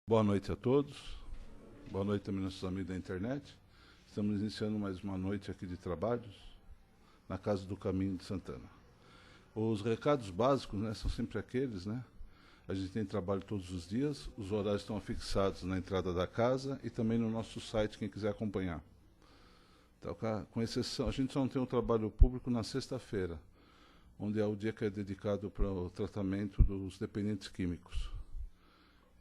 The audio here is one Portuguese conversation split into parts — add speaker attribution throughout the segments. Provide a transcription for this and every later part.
Speaker 1: Boa noite a todos. Boa noite também aos nossos amigos da internet. Estamos iniciando mais uma noite aqui de trabalhos na Casa do Caminho de Santana. Os recados básicos, né, são sempre aqueles, né? A gente tem trabalho todos os dias, os horários estão fixados na entrada da casa e também no nosso site, quem quiser acompanhar. Então, com exceção, a gente só não tem o trabalho público na sexta-feira, onde é o dia que é dedicado para o tratamento dos dependentes químicos.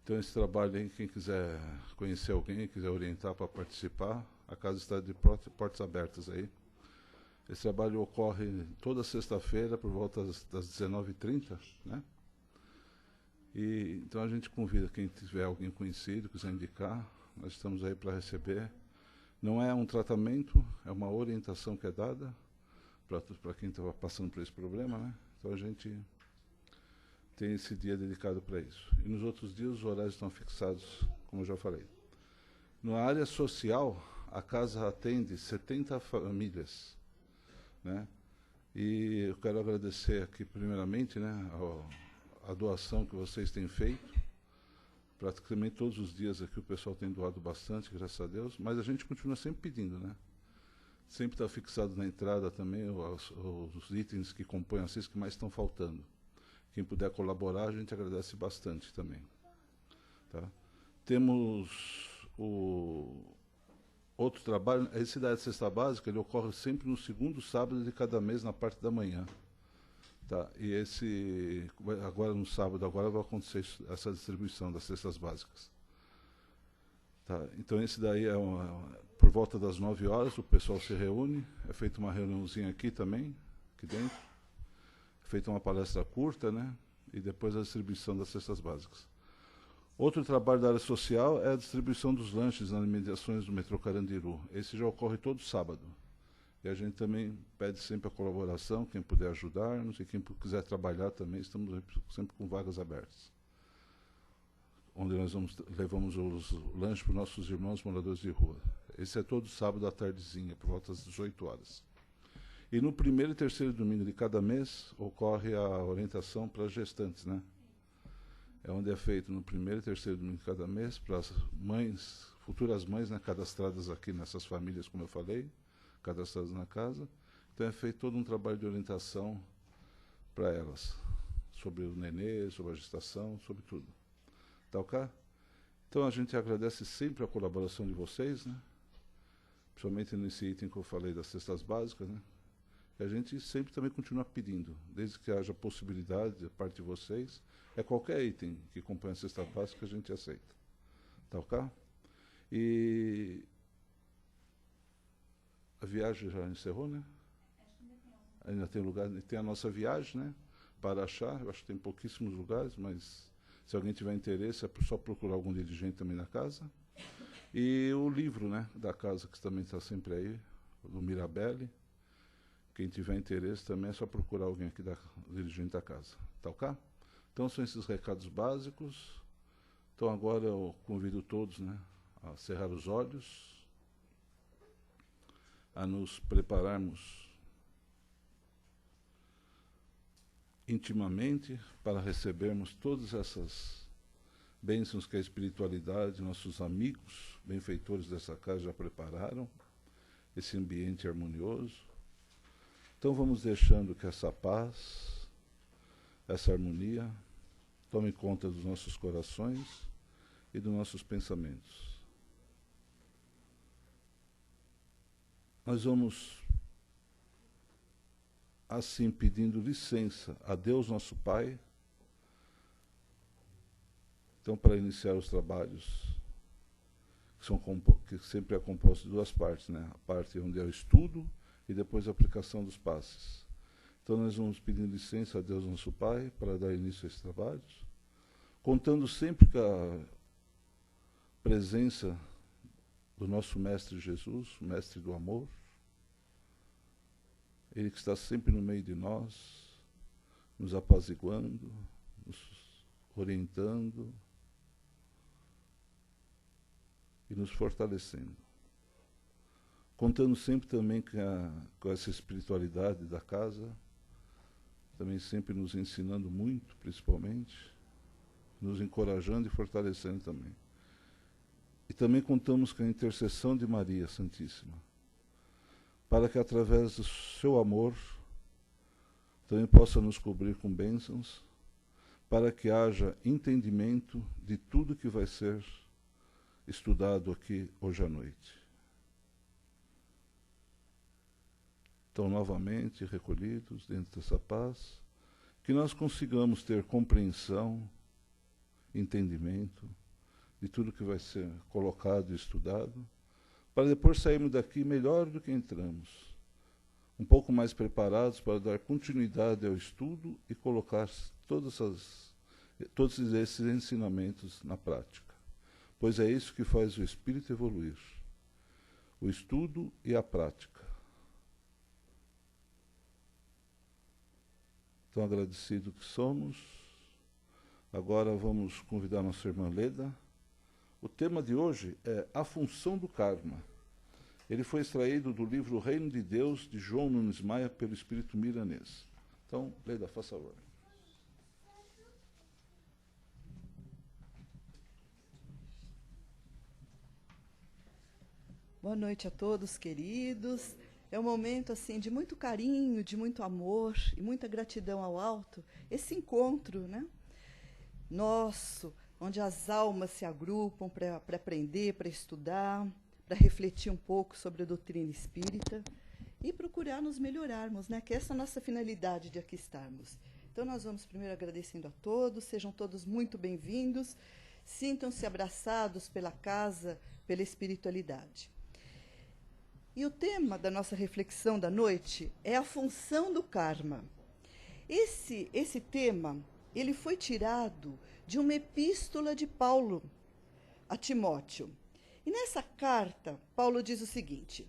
Speaker 1: Então, esse trabalho aí, quem quiser conhecer alguém, quiser orientar para participar, a casa está de portas abertas aí. Esse trabalho ocorre toda sexta-feira, por volta das 19h30, né? E, então, a gente convida quem tiver alguém conhecido, quiser indicar, nós estamos aí para receber. Não é um tratamento, é uma orientação que é dada para quem estava passando por esse problema, né? Então, a gente tem esse dia dedicado para isso. E nos outros dias os horários estão fixados, como eu já falei. Na área social, a casa atende 70 famílias, né? E eu quero agradecer aqui, primeiramente, né, a doação que vocês têm feito. Praticamente todos os dias aqui o pessoal tem doado bastante, graças a Deus, mas a gente continua sempre pedindo, né? Sempre está fixado na entrada também os itens que compõem a cesta que mais estão faltando. Quem puder colaborar, a gente agradece bastante também. Tá? Temos o outro trabalho, esse da cesta básica, ele ocorre sempre no segundo sábado de cada mês, na parte da manhã. Tá? E esse, agora no sábado, agora vai acontecer essa distribuição das cestas básicas. Tá? Então esse daí por volta das 9 horas, o pessoal se reúne, é feita uma reuniãozinha aqui também, aqui dentro. Feita uma palestra curta, né? E depois a distribuição das cestas básicas. Outro trabalho da área social é a distribuição dos lanches nas imediações do metrô Carandiru. Esse já ocorre todo sábado. E a gente também pede sempre a colaboração, quem puder ajudar-nos e quem quiser trabalhar também, estamos sempre com vagas abertas. Onde nós levamos os lanches para os nossos irmãos moradores de rua. Esse é todo sábado à tardezinha, por volta das 18 horas. E no primeiro e terceiro domingo de cada mês ocorre a orientação para as gestantes, né? É onde é feito no primeiro e terceiro domingo de cada mês para as mães, futuras mães, né, cadastradas aqui nessas famílias, como eu falei, cadastradas na casa. Então é feito todo um trabalho de orientação para elas, sobre o nenê, sobre a gestação, sobre tudo. Tá ok? Então a gente agradece sempre a colaboração de vocês, né? Principalmente nesse item que eu falei das cestas básicas, né? E a gente sempre também continua pedindo, desde que haja possibilidade da parte de vocês, qualquer item que compõe a cesta básica a gente aceita. Tá ok? E a viagem já encerrou, né? Ainda tem lugar, tem a nossa viagem, né? Para achar, eu acho que tem pouquíssimos lugares, mas se alguém tiver interesse é só procurar algum dirigente também na casa. E o livro, né, da casa, que também está sempre aí, do Mirabelli. Quem tiver interesse também é só procurar alguém aqui dirigente da casa. Tá ok? Então são esses recados básicos. Então agora eu convido todos, né, a cerrar os olhos, a nos prepararmos intimamente para recebermos todas essas bênçãos que a espiritualidade, nossos amigos, benfeitores dessa casa já prepararam, esse ambiente harmonioso. Então vamos deixando que essa paz, essa harmonia, tome conta dos nossos corações e dos nossos pensamentos. Nós vamos, assim, pedindo licença a Deus nosso Pai, então para iniciar os trabalhos, que sempre é composto de duas partes, né? A parte onde é o estudo e depois a aplicação dos passes. Então nós vamos pedir licença a Deus nosso Pai para dar início a esses trabalhos, contando sempre com a presença do nosso Mestre Jesus, o Mestre do Amor, Ele que está sempre no meio de nós, nos apaziguando, nos orientando e nos fortalecendo. Contando sempre também com essa espiritualidade da casa, também sempre nos ensinando muito, principalmente, nos encorajando e fortalecendo também. E também contamos com a intercessão de Maria Santíssima, para que através do seu amor também possa nos cobrir com bênçãos, para que haja entendimento de tudo que vai ser estudado aqui hoje à noite. Então, novamente, recolhidos dentro dessa paz, que nós consigamos ter compreensão, entendimento de tudo que vai ser colocado e estudado, para depois sairmos daqui melhor do que entramos, um pouco mais preparados para dar continuidade ao estudo e colocar todos esses ensinamentos na prática. Pois é isso que faz o espírito evoluir, o estudo e a prática. Tão agradecido que somos. Agora vamos convidar nossa irmã Leda. O tema de hoje é a função do karma. Ele foi extraído do livro Reino de Deus, de João Nunes Maia, pelo Espírito Milanês. Então, Leda, faça favor.
Speaker 2: Boa noite a todos, queridos. É um momento assim de muito carinho, de muito amor e muita gratidão ao alto. Esse encontro, né, nosso, onde as almas se agrupam para aprender, para estudar, para refletir um pouco sobre a doutrina espírita e procurar nos melhorarmos, né, que essa é a nossa finalidade de aqui estarmos. Então, nós vamos primeiro agradecendo a todos, sejam todos muito bem-vindos, sintam-se abraçados pela casa, pela espiritualidade. E o tema da nossa reflexão da noite é a função do karma. Esse tema, ele foi tirado de uma epístola de Paulo a Timóteo. E nessa carta, Paulo diz o seguinte: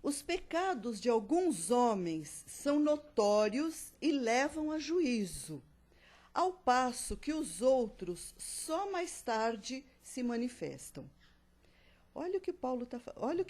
Speaker 2: os pecados de alguns homens são notórios e levam a juízo, ao passo que os outros só mais tarde se manifestam. Olha o que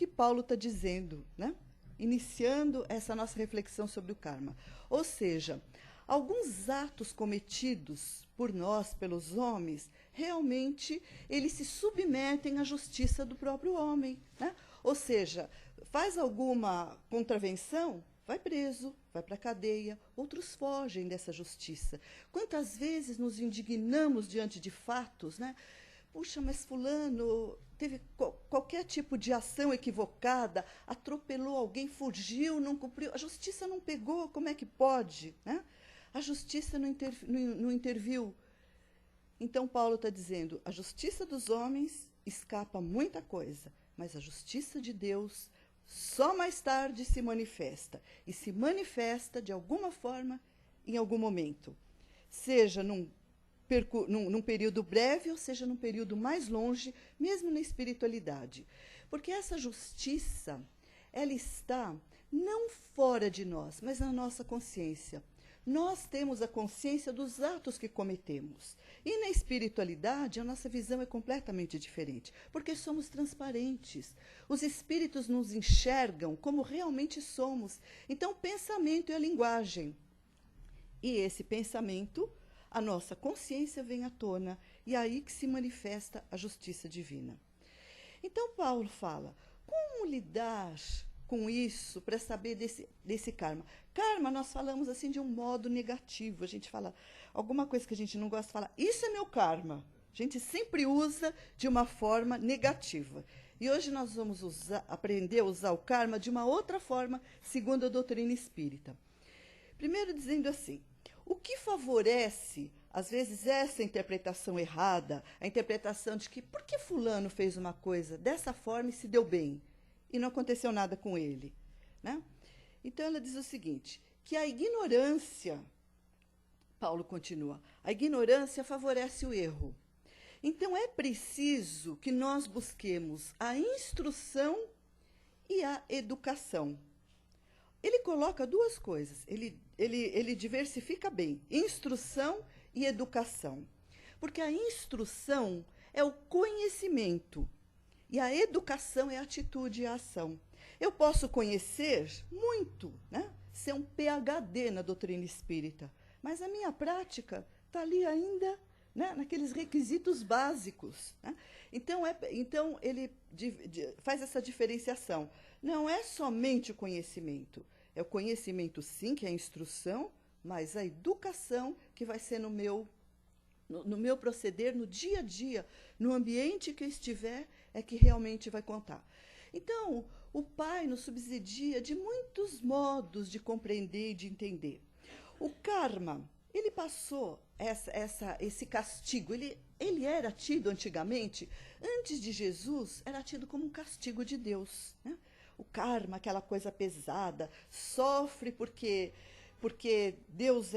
Speaker 2: Paulo está dizendo, né? Iniciando essa nossa reflexão sobre o karma. Ou seja, alguns atos cometidos por nós, pelos homens, realmente eles se submetem à justiça do próprio homem, né? Ou seja, faz alguma contravenção, vai preso, vai para a cadeia, outros fogem dessa justiça. Quantas vezes nos indignamos diante de fatos, né? Puxa, mas fulano teve qualquer tipo de ação equivocada, atropelou alguém, fugiu, não cumpriu, a justiça não pegou, como é que pode, né? A justiça não interviu. Então, Paulo está dizendo, a justiça dos homens escapa muita coisa, mas a justiça de Deus só mais tarde se manifesta. E se manifesta, de alguma forma, em algum momento. Seja num período breve, ou seja, num período mais longe, mesmo na espiritualidade. Porque essa justiça, ela está não fora de nós, mas na nossa consciência. Nós temos a consciência dos atos que cometemos. E na espiritualidade, a nossa visão é completamente diferente, porque somos transparentes. Os espíritos nos enxergam como realmente somos. Então, o pensamento é a linguagem. E esse pensamento, a nossa consciência vem à tona, e é aí que se manifesta a justiça divina. Então, Paulo fala, como lidar com isso para saber desse karma? Karma, nós falamos assim de um modo negativo. A gente fala alguma coisa que a gente não gosta de falar. Isso é meu karma. A gente sempre usa de uma forma negativa. E hoje nós vamos aprender a usar o karma de uma outra forma, segundo a doutrina espírita. Primeiro dizendo assim, o que favorece, às vezes, essa interpretação errada, a interpretação de que por que fulano fez uma coisa dessa forma e se deu bem, e não aconteceu nada com ele, né? Então, ela diz o seguinte, que a ignorância, Paulo continua, a ignorância favorece o erro. Então, é preciso que nós busquemos a instrução e a educação. Ele coloca duas coisas, ele diversifica bem, instrução e educação. Porque a instrução é o conhecimento e a educação é a atitude e a ação. Eu posso conhecer muito, né? Ser um PhD na doutrina espírita, mas a minha prática está ali ainda né, naqueles requisitos básicos. Né? Então, ele faz essa diferenciação. Não é somente o conhecimento. É o conhecimento, sim, que é a instrução, mas a educação que vai ser no meu proceder, no dia a dia, no ambiente que eu estiver, é que realmente vai contar. Então, o Pai nos subsidia de muitos modos de compreender e de entender. O karma, ele passou esse castigo, ele era tido antigamente, antes de Jesus, era tido como um castigo de Deus. Né? O karma, aquela coisa pesada, sofre porque Deus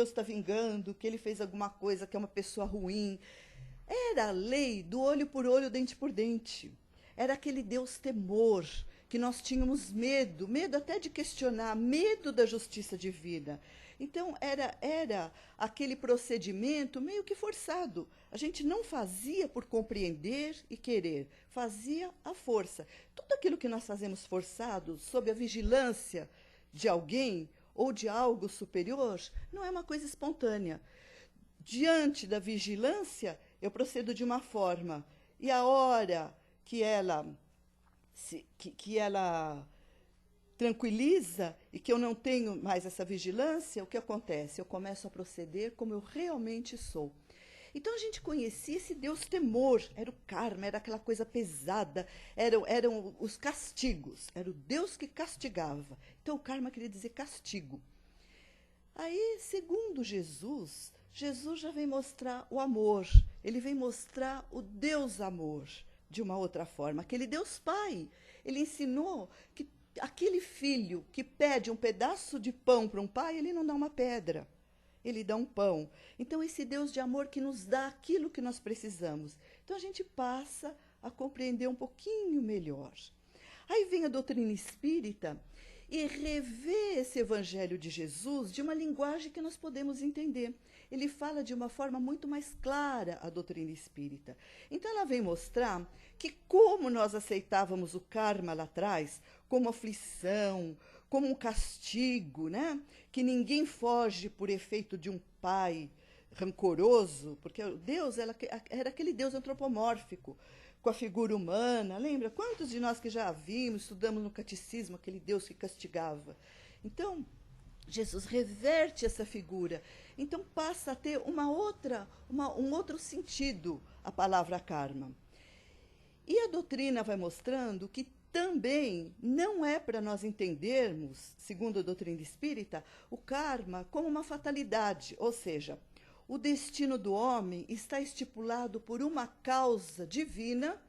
Speaker 2: está vingando, que ele fez alguma coisa, que é uma pessoa ruim. Era a lei do olho por olho, dente por dente. Era aquele Deus temor, que nós tínhamos medo até de questionar, medo da justiça divina. Então, era aquele procedimento meio que forçado. A gente não fazia por compreender e querer, fazia à força. Tudo aquilo que nós fazemos forçado, sob a vigilância de alguém ou de algo superior, não é uma coisa espontânea. Diante da vigilância, eu procedo de uma forma. E a hora que ela tranquiliza e que eu não tenho mais essa vigilância, o que acontece? Eu começo a proceder como eu realmente sou. Então a gente conhecia esse Deus temor, era o karma, era aquela coisa pesada, eram os castigos, era o Deus que castigava. Então o karma queria dizer castigo. Aí, segundo Jesus já vem mostrar o amor, ele vem mostrar o Deus amor de uma outra forma, aquele Deus Pai. Ele ensinou que aquele filho que pede um pedaço de pão para um pai, ele não dá uma pedra, ele dá um pão. Então, esse Deus de amor que nos dá aquilo que nós precisamos. Então, a gente passa a compreender um pouquinho melhor. Aí vem a doutrina espírita e revê esse evangelho de Jesus de uma linguagem que nós podemos entender. Ele fala de uma forma muito mais clara a doutrina espírita. Então, ela vem mostrar que como nós aceitávamos o karma lá atrás, como aflição, como um castigo, né? Que ninguém foge por efeito de um pai rancoroso, porque Deus era aquele Deus antropomórfico, com a figura humana. Lembra? Quantos de nós que já vimos, estudamos no catecismo, aquele Deus que castigava? Então, Jesus reverte essa figura. Então, passa a ter um outro sentido a palavra karma. E a doutrina vai mostrando que também não é para nós entendermos, segundo a doutrina espírita, o karma como uma fatalidade, ou seja, o destino do homem está estipulado por uma causa divina,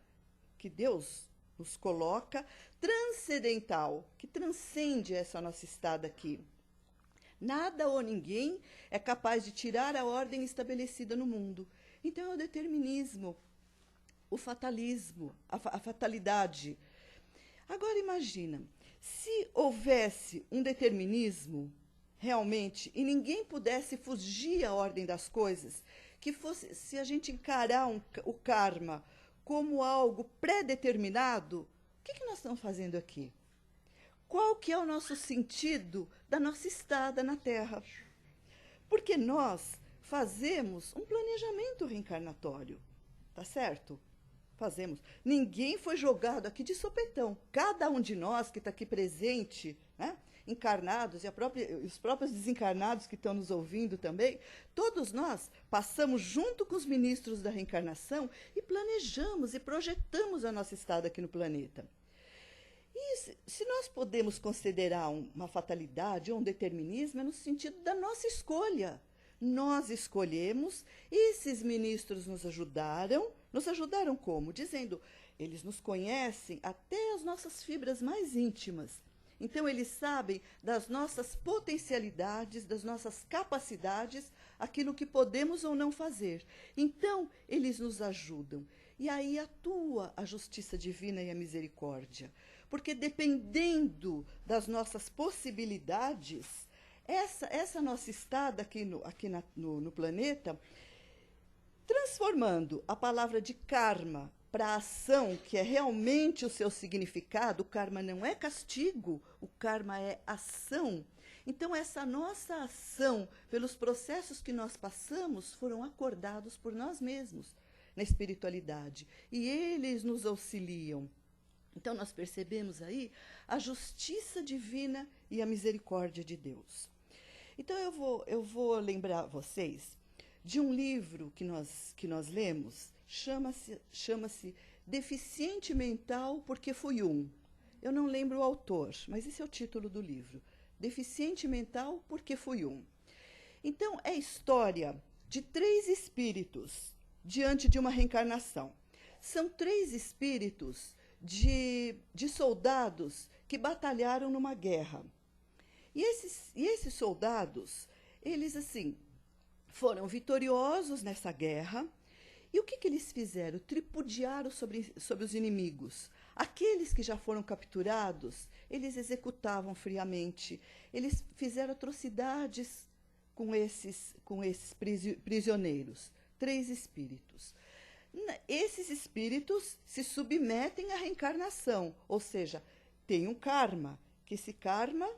Speaker 2: que Deus nos coloca, transcendental, que transcende essa nossa estada aqui. Nada ou ninguém é capaz de tirar a ordem estabelecida no mundo. Então, é o determinismo, o fatalismo, a fatalidade. Agora, imagina, se houvesse um determinismo, realmente, e ninguém pudesse fugir à ordem das coisas, que fosse, se a gente encarar o karma como algo pré-determinado, o que nós estamos fazendo aqui? Qual que é o nosso sentido da nossa estada na Terra? Porque nós fazemos um planejamento reencarnatório, tá certo? Fazemos. Ninguém foi jogado aqui de sopetão. Cada um de nós que está aqui presente, né, encarnados, e os próprios desencarnados que estão nos ouvindo também, todos nós passamos junto com os ministros da reencarnação e planejamos e projetamos a nossa estada aqui no planeta. E se nós podemos considerar uma fatalidade ou um determinismo, é no sentido da nossa escolha. Nós escolhemos, esses ministros nos ajudaram como? Dizendo, eles nos conhecem até as nossas fibras mais íntimas. Então, eles sabem das nossas potencialidades, das nossas capacidades, aquilo que podemos ou não fazer. Então, eles nos ajudam. E aí atua a justiça divina e a misericórdia. Porque dependendo das nossas possibilidades, essa nossa estada aqui no planeta, transformando a palavra de karma para a ação, que é realmente o seu significado, o karma não é castigo, o karma é ação. Então, essa nossa ação, pelos processos que nós passamos, foram acordados por nós mesmos na espiritualidade. E eles nos auxiliam. Então, nós percebemos aí a justiça divina e a misericórdia de Deus. Então, eu vou lembrar vocês de um livro que nós lemos, chama-se Deficiente Mental porque Fui Um. Eu não lembro o autor, mas esse é o título do livro. Deficiente Mental porque Fui Um. Então, é a história de 3 espíritos diante de uma reencarnação. São 3 espíritos de soldados que batalharam numa guerra. E esses soldados, eles assim, foram vitoriosos nessa guerra. E o que eles fizeram? Tripudiaram sobre os inimigos. Aqueles que já foram capturados, eles executavam friamente. Eles fizeram atrocidades com esses prisioneiros. 3 espíritos. Esses espíritos se submetem à reencarnação, ou seja, tem um karma, que esse karma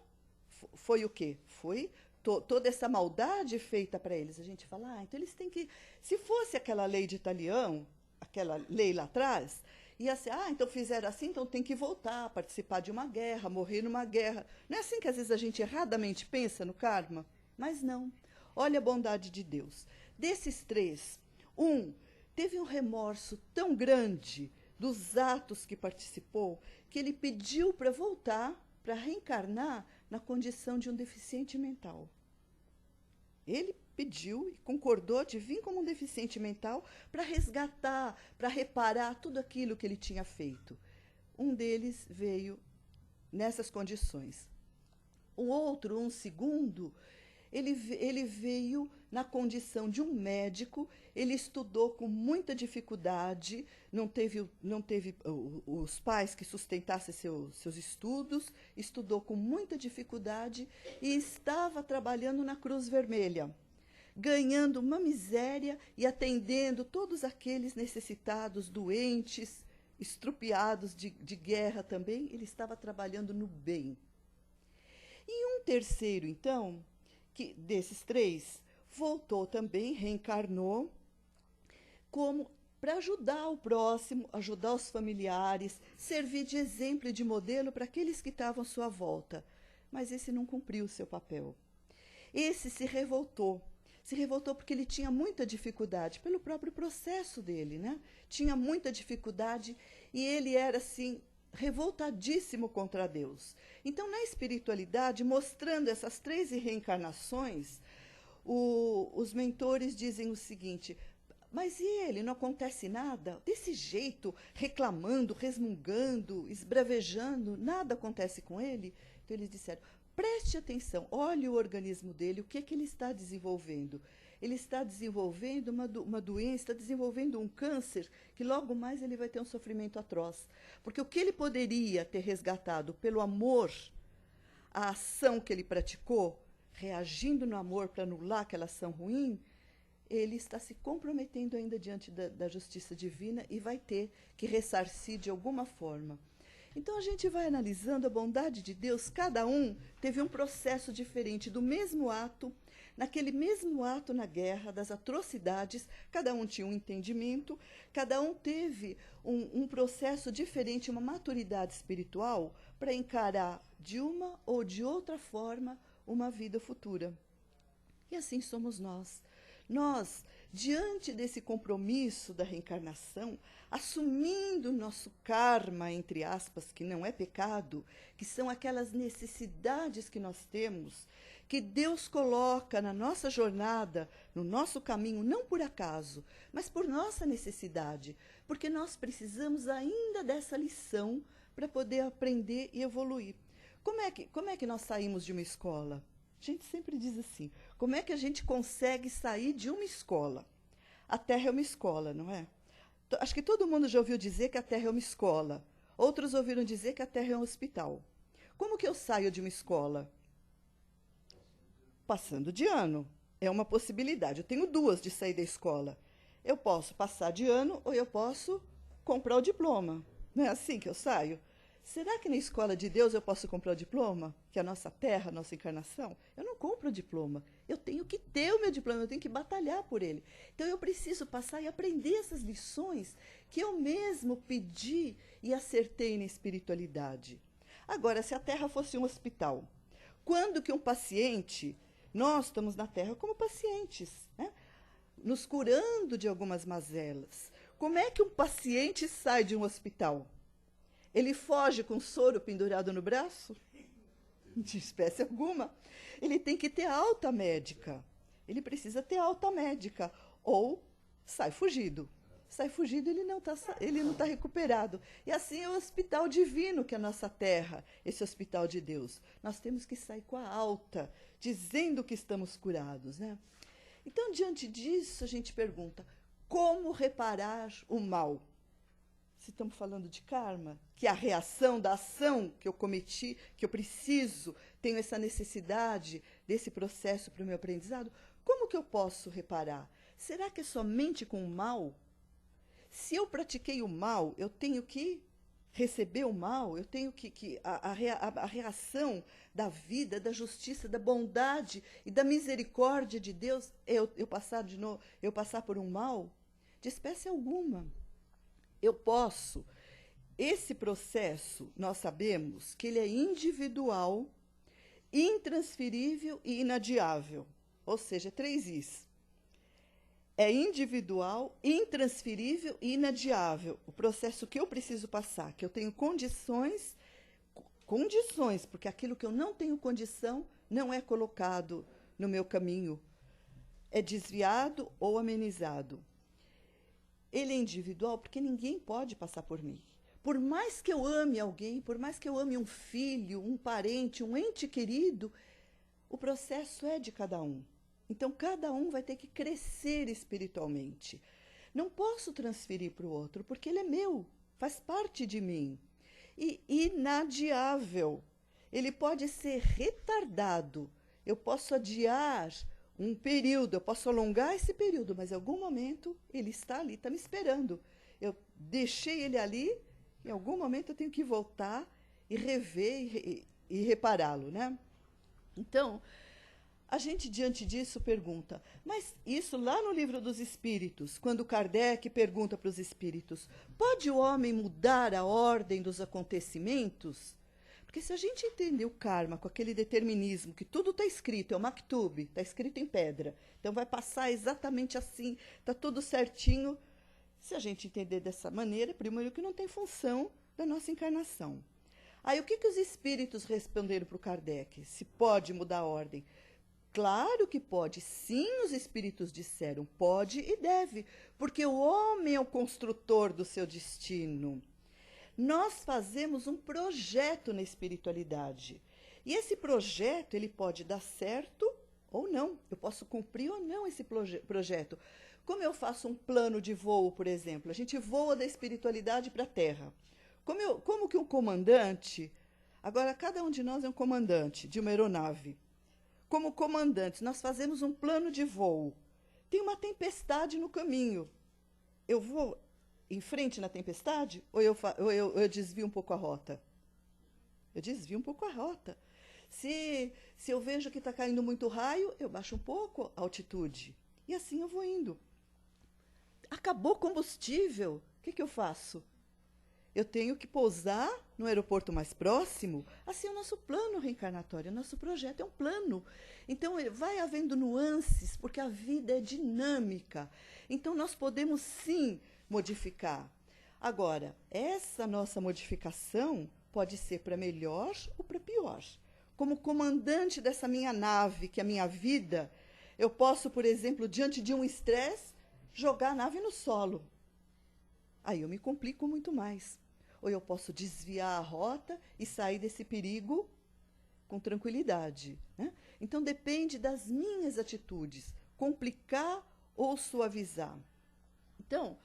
Speaker 2: foi o quê? Foi toda essa maldade feita para eles. A gente fala, então eles têm que... Se fosse aquela lei de Italião, aquela lei lá atrás, ia ser, então fizeram assim, então tem que voltar, participar de uma guerra, morrer numa guerra. Não é assim que às vezes a gente erradamente pensa no karma? Mas não. Olha a bondade de Deus. Desses 3, um teve um remorso tão grande dos atos que participou, que ele pediu para voltar, para reencarnar na condição de um deficiente mental. Ele pediu e concordou de vir como um deficiente mental para resgatar, para reparar tudo aquilo que ele tinha feito. Um deles veio nessas condições. O outro, um segundo, ele veio na condição de um médico. Ele estudou com muita dificuldade, não teve os pais que sustentassem seus estudos, estudou com muita dificuldade e estava trabalhando na Cruz Vermelha, ganhando uma miséria e atendendo todos aqueles necessitados, doentes, estrupiados de guerra também. Ele estava trabalhando no bem. E um terceiro, então, que desses 3, voltou também, reencarnou, como para ajudar o próximo, ajudar os familiares, servir de exemplo e de modelo para aqueles que estavam à sua volta. Mas esse não cumpriu o seu papel. Esse se revoltou porque ele tinha muita dificuldade, pelo próprio processo dele, né? Tinha muita dificuldade e ele era assim, revoltadíssimo contra Deus. Então, na espiritualidade, mostrando essas 3 reencarnações, os mentores dizem o seguinte: mas e ele? Não acontece nada? Desse jeito, reclamando, resmungando, esbravejando, nada acontece com ele? Então, eles disseram, preste atenção, olhe o organismo dele, o que ele está desenvolvendo. Ele está desenvolvendo uma doença, está desenvolvendo um câncer, que logo mais ele vai ter um sofrimento atroz. Porque o que ele poderia ter resgatado pelo amor, a ação que ele praticou, reagindo no amor para anular aquela ação ruim, ele está se comprometendo ainda diante da justiça divina e vai ter que ressarcir de alguma forma. Então, a gente vai analisando a bondade de Deus. Cada um teve um processo diferente do mesmo ato. Naquele mesmo ato na guerra, das atrocidades, cada um tinha um entendimento, cada um teve um processo diferente, uma maturidade espiritual para encarar de uma ou de outra forma uma vida futura. E assim somos nós. Nós, diante desse compromisso da reencarnação, assumindo o nosso karma, entre aspas, que não é pecado, que são aquelas necessidades que nós temos, que Deus coloca na nossa jornada, no nosso caminho, não por acaso, mas por nossa necessidade, porque nós precisamos ainda dessa lição para poder aprender e evoluir. Como é que nós saímos de uma escola? A gente sempre diz assim, como é que a gente consegue sair de uma escola? A Terra é uma escola, não é? Acho que todo mundo já ouviu dizer que a Terra é uma escola. Outros ouviram dizer que a Terra é um hospital. Como que eu saio de uma escola? Passando de ano. É uma possibilidade. Eu tenho 2 de sair da escola. Eu posso passar de ano ou eu posso comprar o diploma. Não é assim que eu saio? Será que na escola de Deus eu posso comprar o diploma? Que é a nossa terra, a nossa encarnação? Eu não compro o diploma. Eu tenho que ter o meu diploma, eu tenho que batalhar por ele. Então eu preciso passar e aprender essas lições que eu mesmo pedi e acertei na espiritualidade. Agora, se a terra fosse um hospital, quando que um paciente, nós estamos na terra como pacientes, né? Nos curando de algumas mazelas. Como é que um paciente sai de um hospital? Ele foge com soro pendurado no braço? De espécie alguma. Ele tem que ter alta médica. Ele precisa ter alta médica. Ou sai fugido. Sai fugido, ele não está recuperado. E assim é o hospital divino, que é a nossa terra, esse hospital de Deus. Nós temos que sair com a alta, dizendo que estamos curados, né? Então, diante disso, a gente pergunta, como reparar o mal? Se estamos falando de karma, que é a reação da ação que eu cometi, que eu preciso, tenho essa necessidade desse processo para o meu aprendizado, como que eu posso reparar? Será que é somente com o mal? Se eu pratiquei o mal, eu tenho que receber o mal, eu tenho que a reação da vida, da justiça, da bondade e da misericórdia de Deus, eu passar por um mal? De espécie alguma. Eu posso. Esse processo, nós sabemos que ele é individual, intransferível e inadiável. Ou seja, 3 Is. É individual, intransferível e inadiável. O processo que eu preciso passar, que eu tenho condições, porque aquilo que eu não tenho condição não é colocado no meu caminho. É desviado ou amenizado. Ele é individual porque ninguém pode passar por mim. Por mais que eu ame alguém, por mais que eu ame um filho, um parente, um ente querido, o processo é de cada um. Então, cada um vai ter que crescer espiritualmente. Não posso transferir para o outro, porque ele é meu, faz parte de mim. E inadiável. Ele pode ser retardado. Eu posso adiar um período, eu posso alongar esse período, mas em algum momento ele está ali, está me esperando. Eu deixei ele ali, em algum momento eu tenho que voltar e rever e repará-lo, né? Então, a gente, diante disso, pergunta, mas isso lá no Livro dos Espíritos, quando Kardec pergunta para os espíritos, pode o homem mudar a ordem dos acontecimentos? Porque se a gente entender o karma com aquele determinismo, que tudo está escrito, é o maktub, está escrito em pedra, então vai passar exatamente assim, está tudo certinho. Se a gente entender dessa maneira, primeiro que não tem função da nossa encarnação. Aí o que os espíritos responderam para o Kardec? Se pode mudar a ordem? Claro que pode, sim, os espíritos disseram, pode e deve, porque o homem é o construtor do seu destino. Nós fazemos um projeto na espiritualidade. E esse projeto, ele pode dar certo ou não. Eu posso cumprir ou não esse projeto. Como eu faço um plano de voo, por exemplo, a gente voa da espiritualidade para a Terra. Como que um comandante... Agora, cada um de nós é um comandante de uma aeronave. Como comandantes, nós fazemos um plano de voo. Tem uma tempestade no caminho. Eu vou em frente na tempestade ou eu desvio um pouco a rota? Eu desvio um pouco a rota. Se eu vejo que está caindo muito raio, eu baixo um pouco a altitude. E assim eu vou indo. Acabou o combustível. O que eu faço? Eu tenho que pousar no aeroporto mais próximo. Assim é o nosso plano reencarnatório, o nosso projeto é um plano. Então, vai havendo nuances, porque a vida é dinâmica. Então, nós podemos, sim, modificar. Agora, essa nossa modificação pode ser para melhor ou para pior. Como comandante dessa minha nave, que é a minha vida, eu posso, por exemplo, diante de um estresse, jogar a nave no solo. Aí eu me complico muito mais. Ou eu posso desviar a rota e sair desse perigo com tranquilidade, né? Então, depende das minhas atitudes, complicar ou suavizar. Então,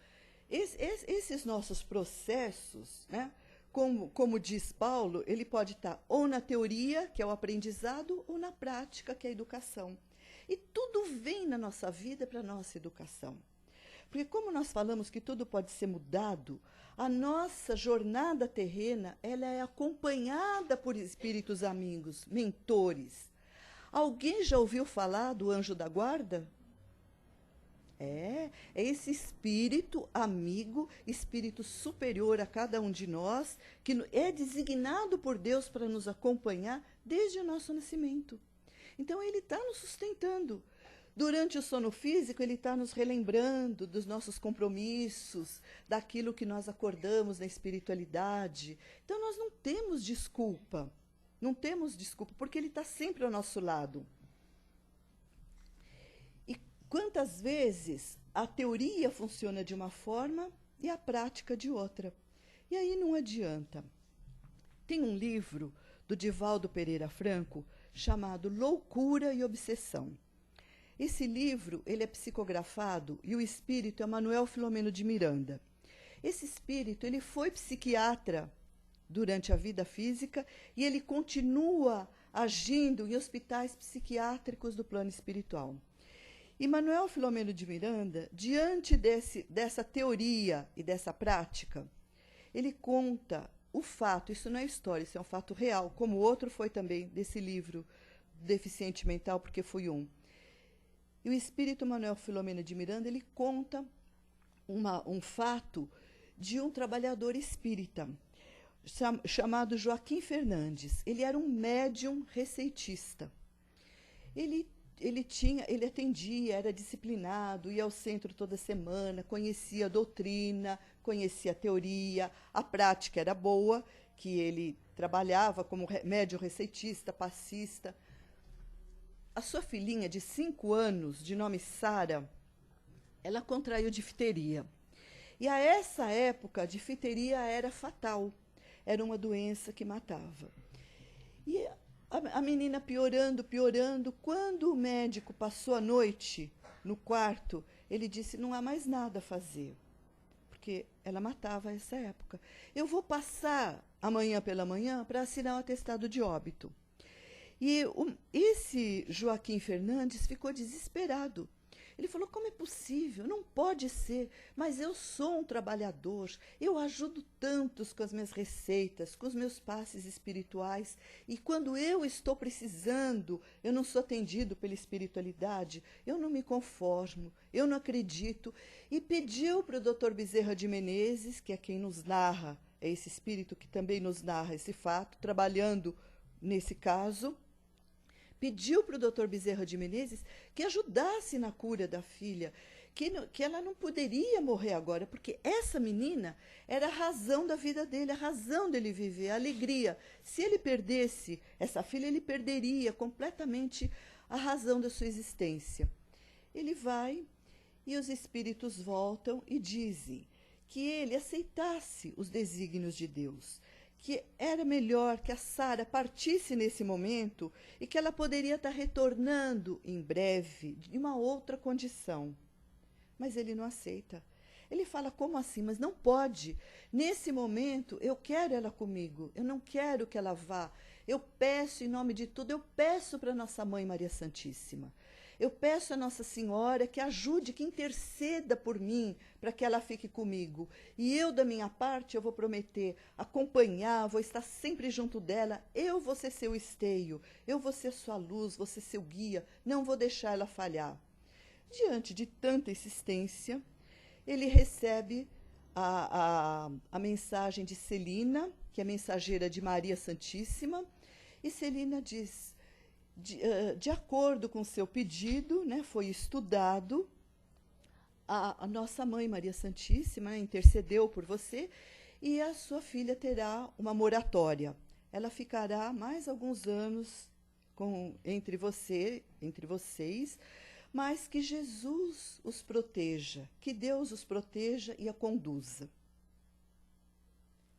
Speaker 2: esses nossos processos, né, como diz Paulo, ele pode estar ou na teoria, que é o aprendizado, ou na prática, que é a educação. E tudo vem na nossa vida para a nossa educação. Porque como nós falamos que tudo pode ser mudado, a nossa jornada terrena, ela é acompanhada por espíritos amigos, mentores. Alguém já ouviu falar do anjo da guarda? É esse espírito amigo, espírito superior a cada um de nós, que é designado por Deus para nos acompanhar desde o nosso nascimento. Então, ele está nos sustentando. Durante o sono físico, ele está nos relembrando dos nossos compromissos, daquilo que nós acordamos na espiritualidade. Então, nós não temos desculpa. Não temos desculpa, porque ele está sempre ao nosso lado. E quantas vezes a teoria funciona de uma forma e a prática de outra? E aí não adianta. Tem um livro do Divaldo Pereira Franco chamado Loucura e Obsessão. Esse livro ele é psicografado e o espírito é Manuel Filomeno de Miranda. Esse espírito ele foi psiquiatra durante a vida física e ele continua agindo em hospitais psiquiátricos do plano espiritual. E Manuel Filomeno de Miranda, diante dessa teoria e dessa prática, ele conta o fato, isso não é história, isso é um fato real, como o outro foi também desse livro, Deficiente Mental, porque fui um. E o espírito Manuel Filomeno de Miranda, ele conta um fato de um trabalhador espírita, chamado Joaquim Fernandes. Ele era um médium receitista. Ele atendia, era disciplinado, ia ao centro toda semana, conhecia a doutrina, conhecia a teoria, a prática era boa, que ele trabalhava como médium receitista, passista. A sua filhinha de 5 anos, de nome Sara, ela contraiu difteria. E a essa época, a difteria era fatal. Era uma doença que matava. E a menina piorando, piorando. Quando o médico passou a noite no quarto, ele disse, não há mais nada a fazer. Porque ela matava a essa época. Eu vou passar amanhã pela manhã para assinar um atestado de óbito. E esse Joaquim Fernandes ficou desesperado. Ele falou, como é possível? Não pode ser, mas eu sou um trabalhador, eu ajudo tantos com as minhas receitas, com os meus passes espirituais, e quando eu estou precisando, eu não sou atendido pela espiritualidade, eu não me conformo, eu não acredito. E pediu para o Dr. Bezerra de Menezes, que é quem nos narra, é esse espírito que também nos narra esse fato, trabalhando nesse caso, pediu para o Dr. Bezerra de Menezes que ajudasse na cura da filha, que ela não poderia morrer agora, porque essa menina era a razão da vida dele, a razão dele viver, a alegria. Se ele perdesse essa filha, ele perderia completamente a razão da sua existência. Ele vai e os espíritos voltam e dizem que ele aceitasse os desígnios de Deus, que era melhor que a Sara partisse nesse momento e que ela poderia estar retornando em breve de uma outra condição. Mas ele não aceita. Ele fala, como assim? Mas não pode. Nesse momento, eu quero ela comigo. Eu não quero que ela vá. Eu peço, em nome de tudo, eu peço para nossa Mãe Maria Santíssima. Eu peço a Nossa Senhora que ajude, que interceda por mim, para que ela fique comigo. E eu, da minha parte, eu vou prometer acompanhar, vou estar sempre junto dela. Eu vou ser seu esteio, eu vou ser sua luz, vou ser seu guia. Não vou deixar ela falhar. Diante de tanta insistência, ele recebe a mensagem de Celina, que é mensageira de Maria Santíssima, e Celina diz, de acordo com o seu pedido, né, foi estudado, a nossa Mãe Maria Santíssima, né, intercedeu por você, e a sua filha terá uma moratória. Ela ficará mais alguns anos entre vocês, mas que Jesus os proteja, que Deus os proteja e a conduza.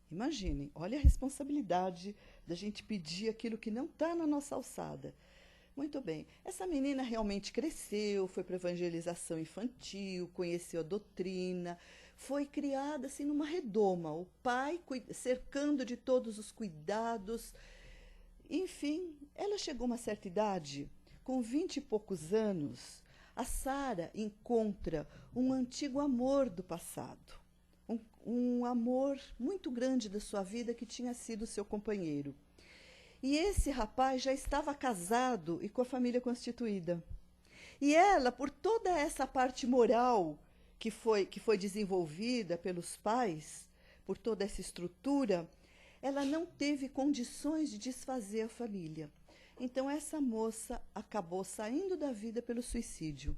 Speaker 2: Imaginem, olha a responsabilidade da gente pedir aquilo que não está na nossa alçada. Muito bem, essa menina realmente cresceu, foi para a evangelização infantil, conheceu a doutrina, foi criada assim numa redoma, o pai cercando de todos os cuidados. Enfim, ela chegou a uma certa idade, com 20 e poucos anos, a Sara encontra um antigo amor do passado, um amor muito grande da sua vida que tinha sido seu companheiro. E esse rapaz já estava casado e com a família constituída. E ela, por toda essa parte moral que foi desenvolvida pelos pais, por toda essa estrutura, ela não teve condições de desfazer a família. Então, essa moça acabou saindo da vida pelo suicídio.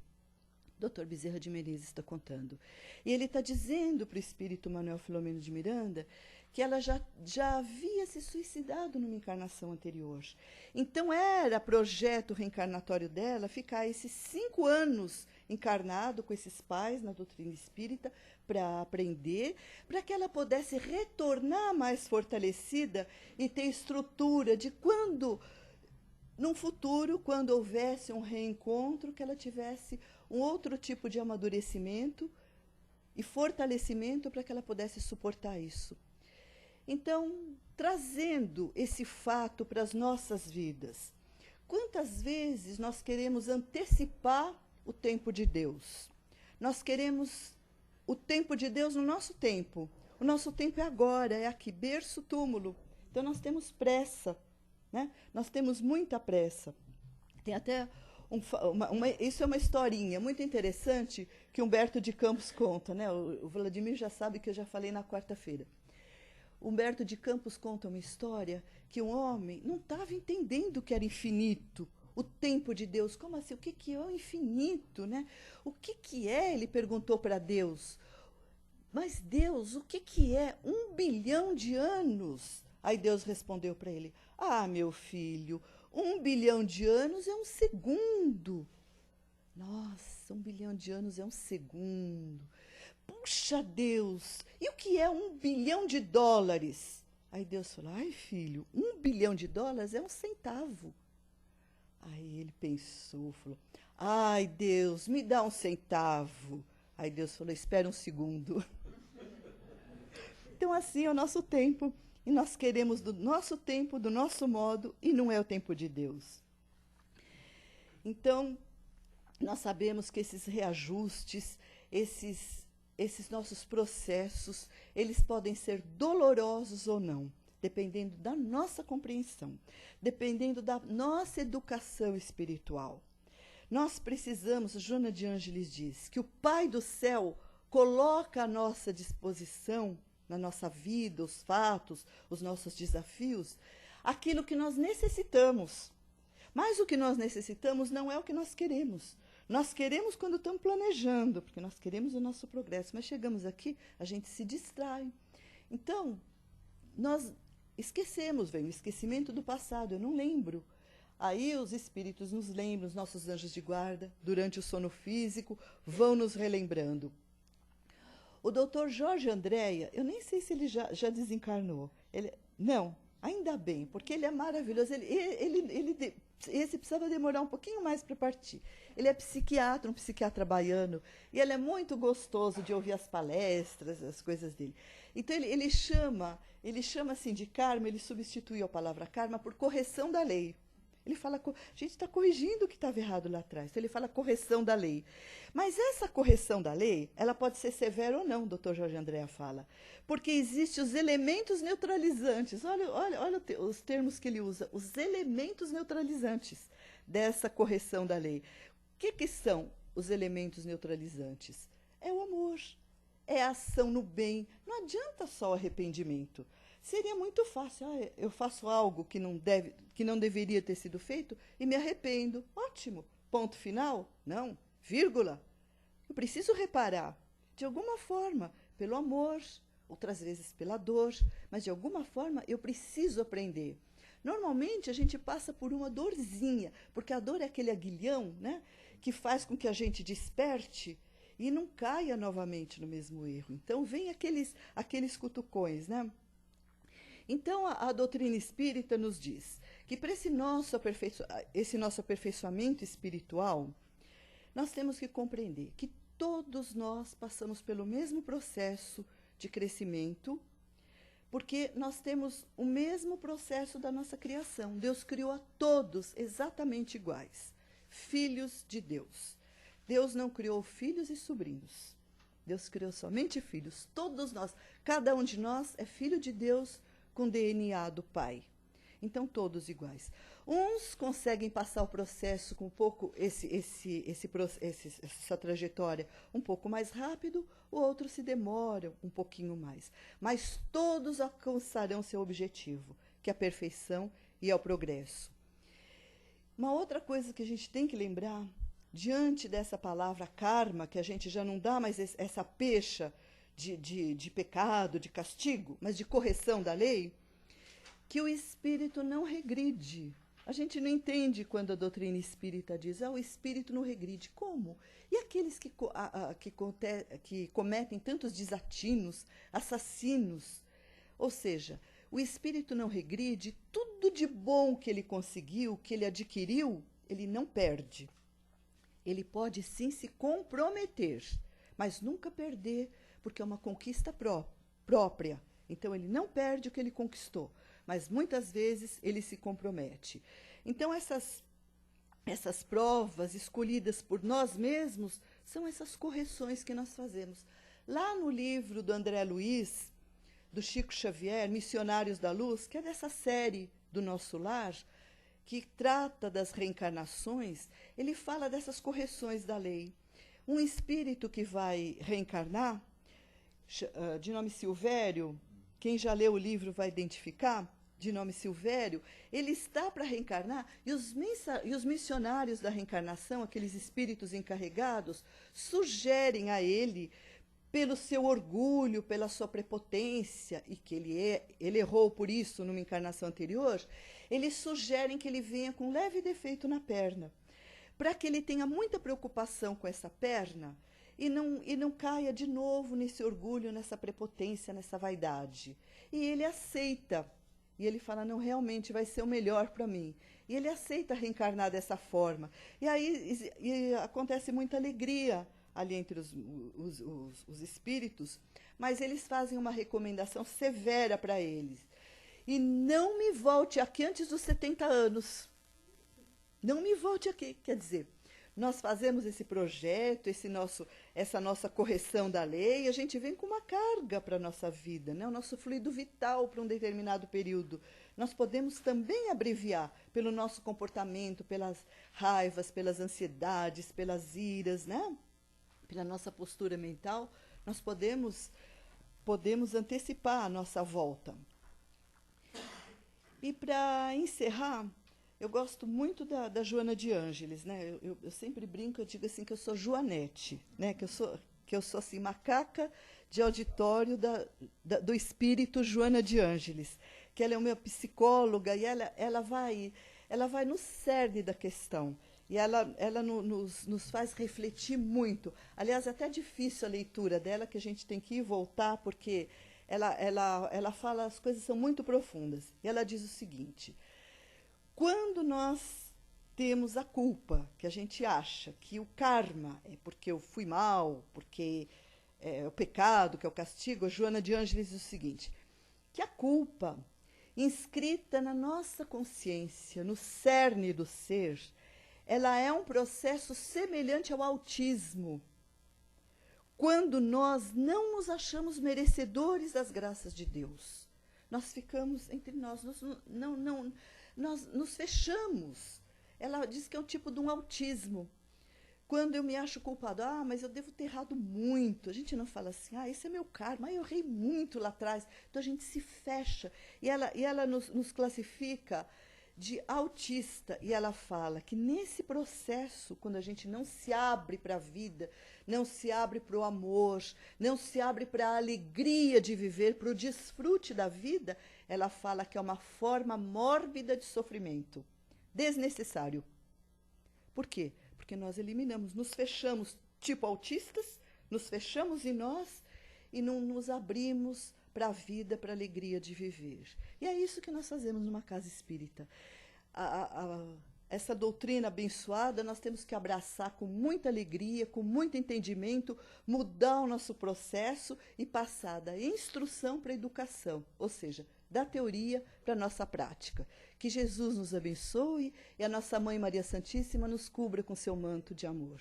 Speaker 2: Dr. Bezerra de Menezes está contando. E ele está dizendo para o espírito Manuel Filomeno de Miranda que ela já havia se suicidado numa encarnação anterior. Então, era projeto reencarnatório dela ficar esses 5 anos encarnado com esses pais na doutrina espírita para aprender, para que ela pudesse retornar mais fortalecida e ter estrutura de quando, num futuro, quando houvesse um reencontro, que ela tivesse um outro tipo de amadurecimento e fortalecimento para que ela pudesse suportar isso. Então, trazendo esse fato para as nossas vidas, quantas vezes nós queremos antecipar o tempo de Deus? Nós queremos o tempo de Deus no nosso tempo. O nosso tempo é agora, é aqui, berço, túmulo. Então, nós temos pressa, né? Nós temos muita pressa. Tem até isso é uma historinha muito interessante que Humberto de Campos conta, né? O Vladimir já sabe que eu já falei na quarta-feira. Humberto de Campos conta uma história que um homem não estava entendendo o que era infinito, o tempo de Deus. Como assim? O que é o infinito, né? O que é? Ele perguntou para Deus. Mas Deus, o que é 1 bilhão de anos? Aí Deus respondeu para ele: ah, meu filho, 1 bilhão de anos é um segundo. Nossa, 1 bilhão de anos é um segundo. Puxa, Deus, e o que é 1 bilhão de dólares? Aí Deus falou: ai, filho, 1 bilhão de dólares é um centavo. Aí ele pensou, falou: ai, Deus, me dá um centavo. Aí Deus falou: espera um segundo. Então, assim é o nosso tempo. E nós queremos do nosso tempo, do nosso modo, e não é o tempo de Deus. Então, nós sabemos que esses reajustes, esses nossos processos, eles podem ser dolorosos ou não, dependendo da nossa compreensão, dependendo da nossa educação espiritual. Nós precisamos, Joana de Ângeles diz, que o Pai do Céu coloca à nossa disposição, na nossa vida, os fatos, os nossos desafios, aquilo que nós necessitamos. Mas o que nós necessitamos não é o que nós queremos. Nós queremos quando estamos planejando, porque nós queremos o nosso progresso, mas chegamos aqui, a gente se distrai. Então, nós esquecemos, vem o esquecimento do passado, eu não lembro. Aí os espíritos nos lembram, os nossos anjos de guarda, durante o sono físico, vão nos relembrando. O doutor Jorge Andréa, eu nem sei se ele já desencarnou. Não, ainda bem, porque ele é maravilhoso. Esse precisava demorar um pouquinho mais para partir. Ele é psiquiatra, um psiquiatra baiano, e ele é muito gostoso de ouvir as palestras, as coisas dele. Então, ele chama assim de karma, ele substituiu a palavra karma por correção da lei. Ele fala, a gente está corrigindo o que estava errado lá atrás. Então, ele fala correção da lei. Mas essa correção da lei, ela pode ser severa ou não, o doutor Jorge Andréa fala. Porque existem os elementos neutralizantes. Olha os termos que ele usa. Os elementos neutralizantes dessa correção da lei. O que são os elementos neutralizantes? É o amor. É a ação no bem. Não adianta só o arrependimento. Seria muito fácil. Eu faço algo que não deveria ter sido feito e me arrependo. Ótimo. Ponto final? Não. Vírgula. Eu preciso reparar. De alguma forma, pelo amor, outras vezes pela dor, mas de alguma forma eu preciso aprender. Normalmente a gente passa por uma dorzinha, porque a dor é aquele aguilhão, né, que faz com que a gente desperte e não caia novamente no mesmo erro. Então vem aqueles cutucões, né? Então, a doutrina espírita nos diz que para esse nosso aperfeiçoamento espiritual, nós temos que compreender que todos nós passamos pelo mesmo processo de crescimento, porque nós temos o mesmo processo da nossa criação. Deus criou a todos exatamente iguais, filhos de Deus. Deus não criou filhos e sobrinhos. Deus criou somente filhos. Todos nós, cada um de nós é filho de Deus com DNA do Pai. Então, todos iguais. Uns conseguem passar o processo com um pouco, essa trajetória um pouco mais rápido, outros se demoram um pouquinho mais. Mas todos alcançarão seu objetivo, que é a perfeição e é o progresso. Uma outra coisa que a gente tem que lembrar, diante dessa palavra karma, que a gente já não dá mais essa pecha de pecado, de castigo, mas de correção da lei, que o espírito não regride. A gente não entende quando a doutrina espírita diz, o espírito não regride. Como? E aqueles que cometem tantos desatinos, assassinos? Ou seja, o espírito não regride, tudo de bom que ele conseguiu, que ele adquiriu, ele não perde. Ele pode sim se comprometer, mas nunca perder, porque é uma conquista própria. Então ele não perde o que ele conquistou, mas muitas vezes ele se compromete. Então essas provas escolhidas por nós mesmos são essas correções que nós fazemos. Lá no livro do André Luiz, do Chico Xavier, Missionários da Luz, que é dessa série do Nosso Lar, que trata das reencarnações, ele fala dessas correções da lei. Um espírito que vai reencarnar, de nome Silvério, quem já leu o livro vai identificar, de nome Silvério, ele está para reencarnar e os missionários da reencarnação, aqueles espíritos encarregados, sugerem a ele, pelo seu orgulho, pela sua prepotência, e que ele errou por isso numa encarnação anterior, eles sugerem que ele venha com um leve defeito na perna, para que ele tenha muita preocupação com essa perna e não caia de novo nesse orgulho, nessa prepotência, nessa vaidade. E ele aceita, e ele fala, não, realmente vai ser o melhor para mim. E ele aceita reencarnar dessa forma. E aí acontece muita alegria ali entre os espíritos, mas eles fazem uma recomendação severa para eles. E não me volte aqui antes dos 70 anos. Não me volte aqui. Quer dizer, nós fazemos esse projeto, essa nossa correção da lei, a gente vem com uma carga para a nossa vida, né? O nosso fluido vital para um determinado período. Nós podemos também abreviar pelo nosso comportamento, pelas raivas, pelas ansiedades, pelas iras, né? Pela nossa postura mental, nós podemos antecipar a nossa volta. E para encerrar, eu gosto muito da Joana de Ângeles, né? Eu sempre brinco, eu digo assim que eu sou Joanete, né? Que eu sou assim, macaca de auditório do espírito Joana de Ângeles, que ela é uma psicóloga e ela vai no cerne da questão. E ela nos faz refletir muito. Aliás, é até difícil a leitura dela, que a gente tem que ir e voltar, porque ela fala, as coisas são muito profundas. E ela diz o seguinte: quando nós temos a culpa, que a gente acha que o karma é porque eu fui mal, porque é o pecado, que é o castigo, a Joana de Ângeles diz o seguinte, que a culpa, inscrita na nossa consciência, no cerne do ser, ela é um processo semelhante ao autismo, quando nós não nos achamos merecedores das graças de Deus. Nós ficamos entre nós nos fechamos. Ela diz que é um tipo de um autismo. Quando eu me acho culpado, mas eu devo ter errado muito. A gente não fala assim, esse é meu karma, eu errei muito lá atrás. Então a gente se fecha. E ela nos classifica de autista. E ela fala que nesse processo, quando a gente não se abre para a vida, não se abre para o amor, não se abre para a alegria de viver, para o desfrute da vida, ela fala que é uma forma mórbida de sofrimento, desnecessário. Por quê? Porque nós eliminamos, nos fechamos, tipo autistas, nos fechamos em nós e não nos abrimos para a vida, para a alegria de viver. E é isso que nós fazemos numa casa espírita. Essa doutrina abençoada nós temos que abraçar com muita alegria, com muito entendimento, mudar o nosso processo e passar da instrução para a educação, ou seja, da teoria para a nossa prática. Que Jesus nos abençoe e a nossa Mãe Maria Santíssima nos cubra com seu manto de amor.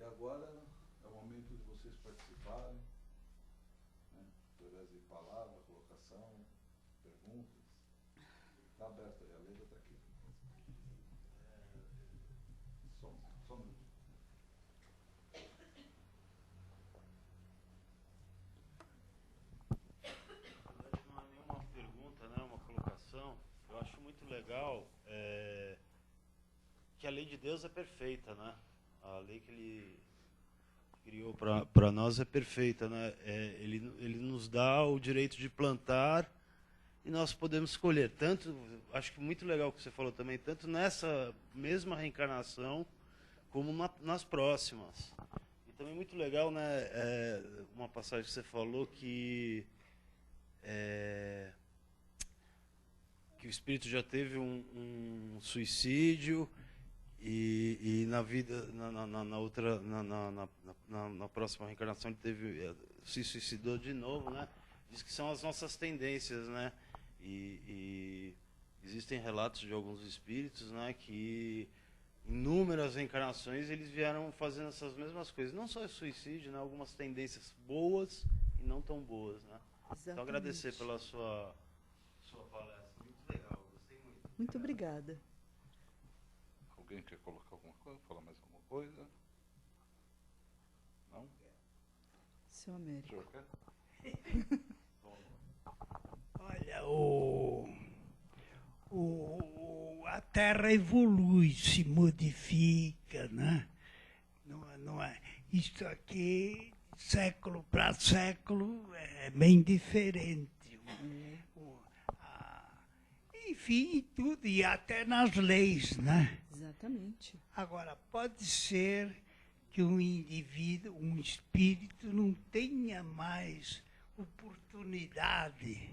Speaker 1: agora é o momento de vocês participarem, né, através de palavra, colocação, perguntas. Está aberto aí, a letra está aqui. Só um minuto.
Speaker 3: Não é nenhuma pergunta, né, uma colocação. Eu acho muito legal que a lei de Deus é perfeita, né? A lei que Ele criou para nós é perfeita, né? Ele nos dá o direito de plantar e nós podemos escolher. Tanto, acho que muito legal o que você falou também, tanto nessa mesma reencarnação como nas próximas. E também muito legal, né? Uma passagem que você falou que o espírito já teve um suicídio e na vida na próxima reencarnação ele se suicidou de novo, né? Diz que são as nossas tendências, né? E existem relatos de alguns espíritos, né, que em inúmeras reencarnações eles vieram fazendo essas mesmas coisas, não só suicídio, né? Algumas tendências boas e não tão boas, né?
Speaker 2: Exatamente.
Speaker 3: Então agradecer pela sua palestra, muito legal, gostei muito.
Speaker 2: Muito obrigada.
Speaker 1: Alguém quer colocar alguma coisa, falar mais alguma coisa? Não?
Speaker 2: Seu Américo.
Speaker 1: O senhor quer?
Speaker 4: Olha, a Terra evolui, se modifica, né? Não é. Isto aqui, século para século, é bem diferente. Enfim, tudo, e até nas leis, né?
Speaker 2: Exatamente.
Speaker 4: Agora, pode ser que um indivíduo, um espírito, não tenha mais oportunidade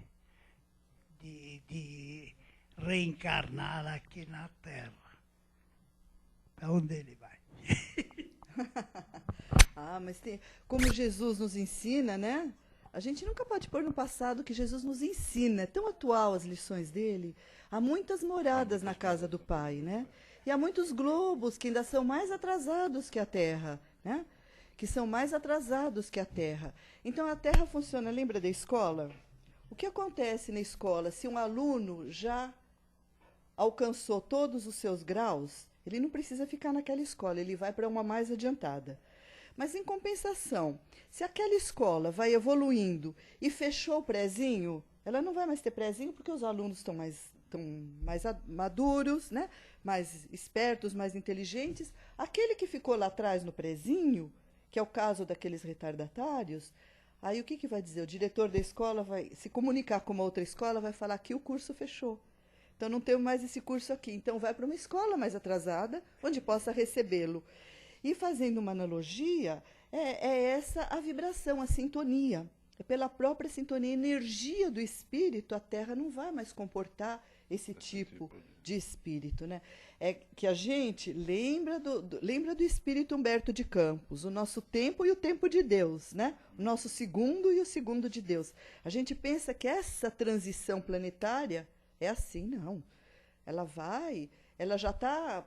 Speaker 4: de reencarnar aqui na Terra. Para onde ele vai?
Speaker 2: Mas como Jesus nos ensina, né? A gente nunca pode pôr no passado o que Jesus nos ensina. É tão atual as lições dele. Há muitas moradas na casa do Pai, né? E há muitos globos que ainda são mais atrasados que a Terra, né? Que são mais atrasados que a Terra. Então a Terra funciona, lembra da escola? O que acontece na escola? Se um aluno já alcançou todos os seus graus, ele não precisa ficar naquela escola, ele vai para uma mais adiantada. Mas, em compensação, se aquela escola vai evoluindo e fechou o prézinho, ela não vai mais ter prézinho porque os alunos estão mais maduros, né? Mais espertos, mais inteligentes. Aquele que ficou lá atrás no prézinho, que é o caso daqueles retardatários, aí o que vai dizer? O diretor da escola vai se comunicar com uma outra escola, vai falar que o curso fechou. Então, não temos mais esse curso aqui. Então, vai para uma escola mais atrasada, onde possa recebê-lo. E fazendo uma analogia, é essa a vibração, a sintonia. É pela própria sintonia, energia do espírito, a Terra não vai mais comportar esse tipo de espírito, né? É que a gente lembra do espírito Humberto de Campos, o nosso tempo e o tempo de Deus, né? O nosso segundo e o segundo de Deus. A gente pensa que essa transição planetária é assim, não. Ela já está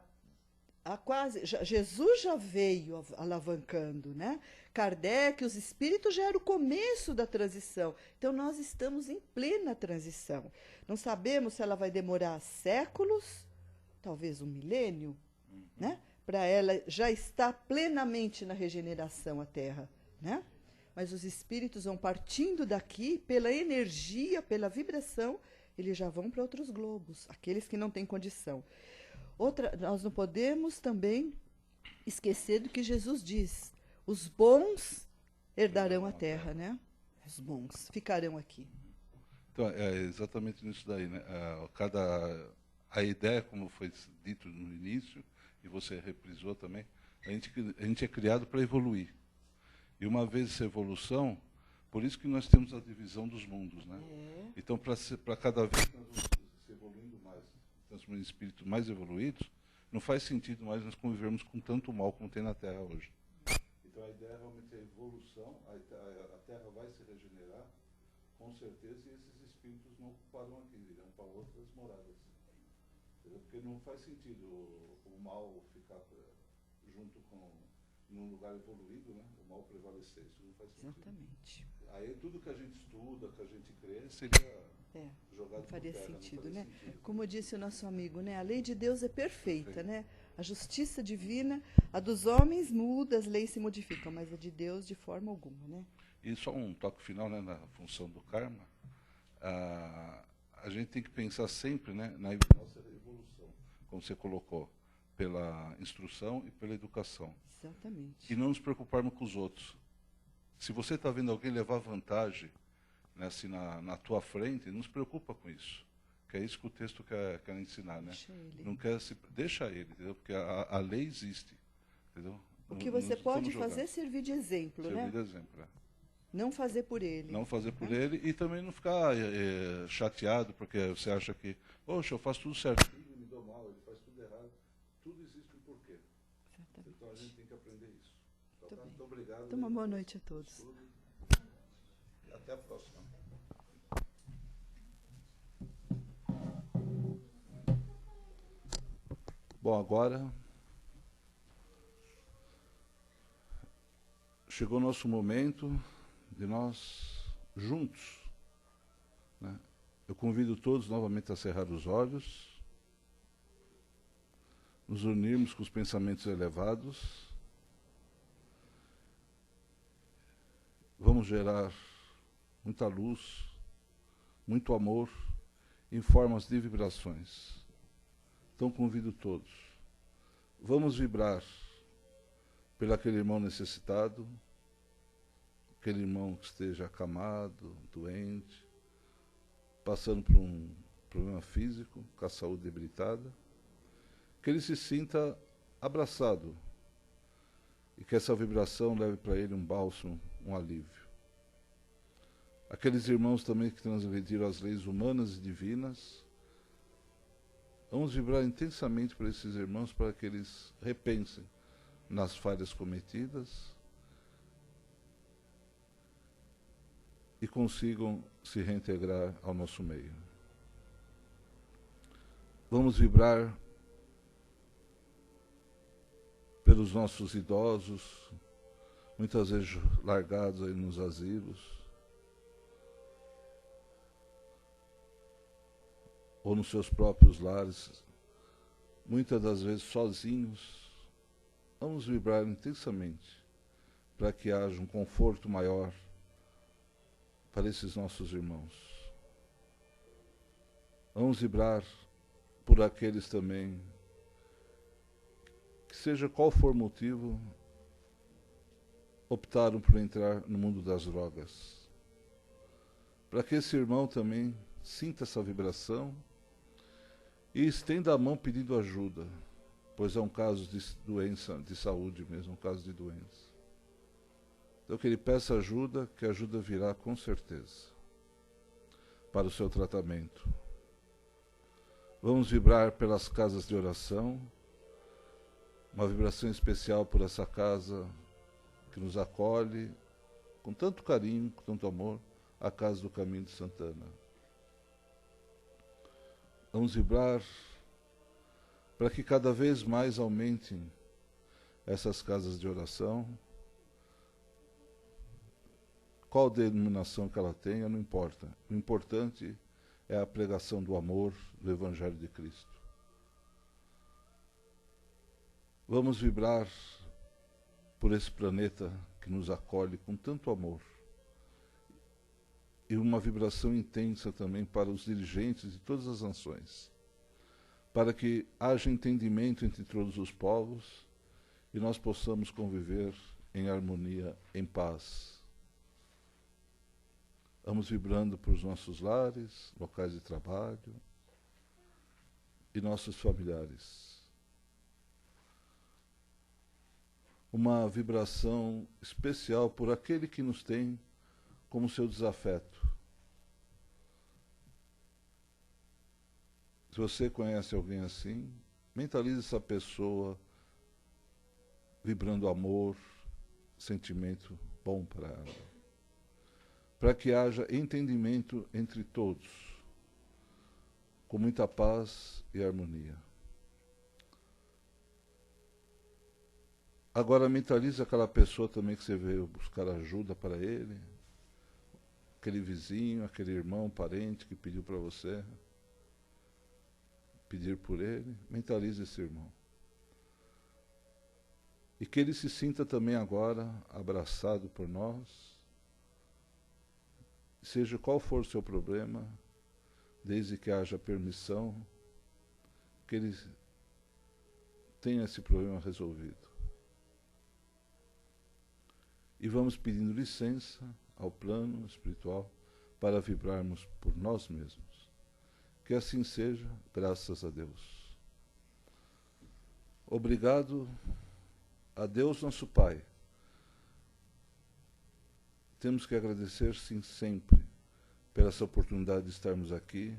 Speaker 2: Jesus já veio alavancando, né? Kardec, os espíritos já era o começo da transição. Então, nós estamos em plena transição. Não sabemos se ela vai demorar séculos, talvez um milênio, né? Para ela já estar plenamente na regeneração a Terra, né? Mas os espíritos vão partindo daqui, pela energia, pela vibração, eles já vão para outros globos, aqueles que não têm condição. Nós não podemos também esquecer do que Jesus diz. Os bons herdarão a terra, né? Os bons ficarão aqui.
Speaker 1: Então, é exatamente nisso daí, né? A ideia, como foi dito no início, e você reprisou também, a gente é criado para evoluir. E uma vez essa evolução, por isso que nós temos a divisão dos mundos, né? Então, para cada vez que nós vamos se evoluindo mais, transformando em espíritos mais evoluídos, não faz sentido mais nós convivermos com tanto mal como tem na Terra hoje. Então a ideia realmente é a evolução, a Terra vai se regenerar, com certeza, e esses espíritos não ocuparão aqui, irão para outras moradas. Entendeu? Porque não faz sentido o mal ficar junto com num lugar evoluído, né, o mal prevalecer. Isso não faz sentido.
Speaker 2: Exatamente.
Speaker 1: Aí tudo que a gente estuda, que a gente crê, seria jogado
Speaker 2: Não faria
Speaker 1: por terra,
Speaker 2: sentido,
Speaker 1: não faria
Speaker 2: né?
Speaker 1: sentido.
Speaker 2: Como disse o nosso amigo, né? A lei de Deus é perfeita, né? A justiça divina, a dos homens muda, as leis se modificam, mas a de Deus de forma alguma, né?
Speaker 1: E só um toque final, né, na função do karma. A gente tem que pensar sempre, né, na nossa evolução, como você colocou, pela instrução e pela educação.
Speaker 2: Exatamente.
Speaker 1: E não nos preocuparmos com os outros. Se você está vendo alguém levar vantagem, né, assim, na tua frente, não se preocupa com isso. Que é isso que o texto quer ensinar, né?
Speaker 2: Deixa ele.
Speaker 1: Não quer deixa ele, entendeu? Porque a lei existe, entendeu?
Speaker 2: O que você
Speaker 1: Não
Speaker 2: pode
Speaker 1: estamos
Speaker 2: fazer é
Speaker 1: jogando.
Speaker 2: servir de exemplo,
Speaker 1: Servir
Speaker 2: né?
Speaker 1: de exemplo,
Speaker 2: Não fazer por ele.
Speaker 1: Não fazer por ele e também não ficar chateado porque você acha que, poxa, eu faço tudo certinho, me dou mal, ele faz tudo errado. Tudo existe um porquê.
Speaker 2: Exatamente.
Speaker 1: Então a gente tem que aprender isso.
Speaker 2: Muito bem.
Speaker 1: Muito obrigado.
Speaker 2: Então, uma boa noite a todos.
Speaker 1: Até a próxima. Bom, agora chegou o nosso momento de nós juntos, né? Eu convido todos novamente a cerrar os olhos, nos unirmos com os pensamentos elevados. Vamos gerar muita luz, muito amor, em formas de vibrações. Então convido todos. Vamos vibrar pelo aquele irmão necessitado, aquele irmão que esteja acamado, doente, passando por um problema físico, com a saúde debilitada, que ele se sinta abraçado e que essa vibração leve para ele um bálsamo, um alívio. Aqueles irmãos também que transgrediram as leis humanas e divinas, vamos vibrar intensamente para esses irmãos para que eles repensem nas falhas cometidas e consigam se reintegrar ao nosso meio. Vamos vibrar pelos nossos idosos, muitas vezes largados aí nos asilos, ou nos seus próprios lares, muitas das vezes sozinhos. Vamos vibrar intensamente para que haja um conforto maior para esses nossos irmãos. Vamos vibrar por aqueles também, que seja qual for o motivo, optaram por entrar no mundo das drogas. Para que esse irmão também sinta essa vibração e estenda a mão pedindo ajuda, pois é um caso de doença, de saúde mesmo, um caso de doença. Então que ele peça ajuda, que a ajuda virá com certeza para o seu tratamento. Vamos vibrar pelas casas de oração, uma vibração especial por essa casa que nos acolhe com tanto carinho, com tanto amor, a Casa do Caminho de Santana. Vamos vibrar para que cada vez mais aumentem essas casas de oração. Qual denominação que ela tenha, não importa. O importante é a pregação do amor, do Evangelho de Cristo. Vamos vibrar por esse planeta que nos acolhe com tanto amor. E uma vibração intensa também para os dirigentes de todas as nações, para que haja entendimento entre todos os povos e nós possamos conviver em harmonia, em paz. Vamos vibrando para os nossos lares, locais de trabalho e nossos familiares. Uma vibração especial por aquele que nos tem como seu desafeto. Se você conhece alguém assim, mentalize essa pessoa vibrando amor, sentimento bom para ela, para que haja entendimento entre todos, com muita paz e harmonia. Agora mentalize aquela pessoa também que você veio buscar ajuda para ele, aquele vizinho, aquele irmão, parente que pediu para você pedir por ele. Mentalize esse irmão. E que ele se sinta também agora abraçado por nós, seja qual for o seu problema, desde que haja permissão, que ele tenha esse problema resolvido. E vamos pedindo licença ao plano espiritual para vibrarmos por nós mesmos. Que assim seja, graças a Deus. Obrigado a Deus, nosso Pai. Temos que agradecer, sim, sempre, por essa oportunidade de estarmos aqui,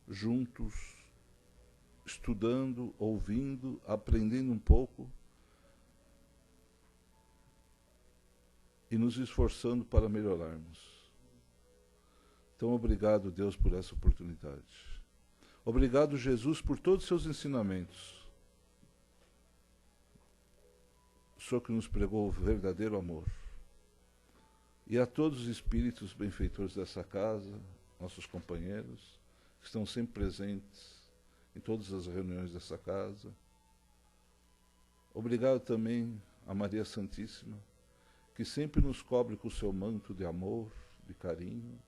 Speaker 1: juntos, estudando, ouvindo, aprendendo um pouco e nos esforçando para melhorarmos. Então, obrigado, Deus, por essa oportunidade. Obrigado, Jesus, por todos os seus ensinamentos. O Senhor que nos pregou o verdadeiro amor. E a todos os espíritos benfeitores dessa casa, nossos companheiros, que estão sempre presentes em todas as reuniões dessa casa. Obrigado também a Maria Santíssima, que sempre nos cobre com o seu manto de amor, de carinho,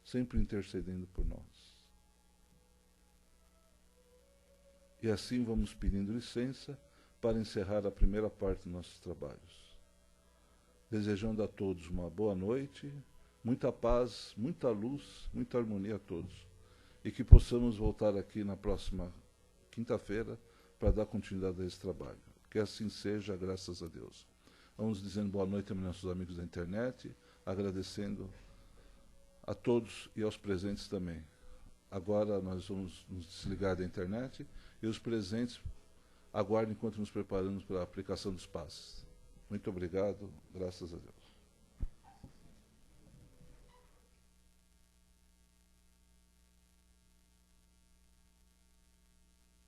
Speaker 1: sempre intercedendo por nós. E assim vamos pedindo licença para encerrar a primeira parte dos nossos trabalhos. Desejando a todos uma boa noite, muita paz, muita luz, muita harmonia a todos. E que possamos voltar aqui na próxima quinta-feira para dar continuidade a esse trabalho. Que assim seja, graças a Deus. Vamos dizendo boa noite aos nossos amigos da internet, agradecendo a todos e aos presentes também. Agora nós vamos nos desligar da internet e os presentes aguardem enquanto nos preparamos para a aplicação dos passes. Muito obrigado, graças a Deus.